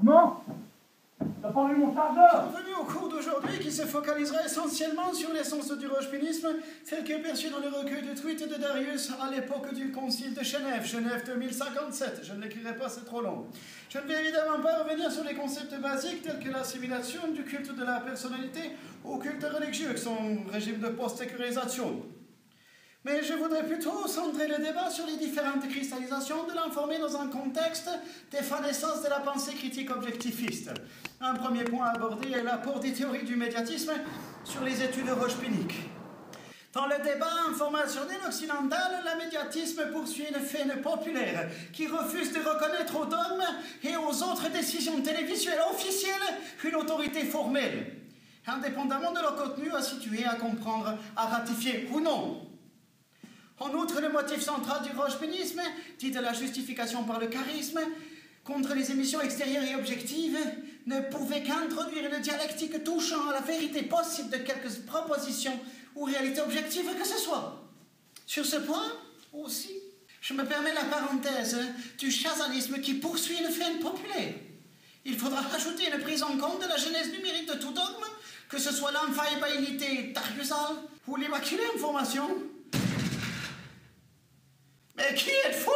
Non. T'as pas vu mon chargeur? Bienvenue au cours d'aujourd'hui qui se focalisera essentiellement sur l'essence du rochpinisme tel que perçu dans le recueil de tweets de Darius à l'époque du concile de Genève, Genève 2057. Je ne l'écrirai pas, c'est trop long. Je ne vais évidemment pas revenir sur les concepts basiques tels que l'assimilation du culte de la personnalité au culte religieux avec son régime de post-sécurisation. Mais je voudrais plutôt centrer le débat sur les différentes cristallisations de l'informé dans un contexte d'effanescence de la pensée critique objectiviste. Un premier point à aborder est l'apport des théories du médiatisme sur les études rochepiniques. Dans le débat informationnel occidental, le médiatisme poursuit une faine populaire qui refuse de reconnaître aux dogmes et aux autres décisions télévisuelles officielles une autorité formelle, indépendamment de leur contenu à situer, à comprendre, à ratifier ou non. En outre, le motif central du rochpinisme, dit de la justification par le charisme, contre les émissions extérieures et objectives, ne pouvait qu'introduire une dialectique touchant à la vérité possible de quelques propositions ou réalités objectives que ce soit. Sur ce point, aussi, je me permets la parenthèse du chazanisme qui poursuit une faine populaire. Il faudra ajouter une prise en compte de la genèse numérique de tout dogme, que ce soit l'infaillibilité dariusale ou l'immaculée information. Mais qui êtes-vous?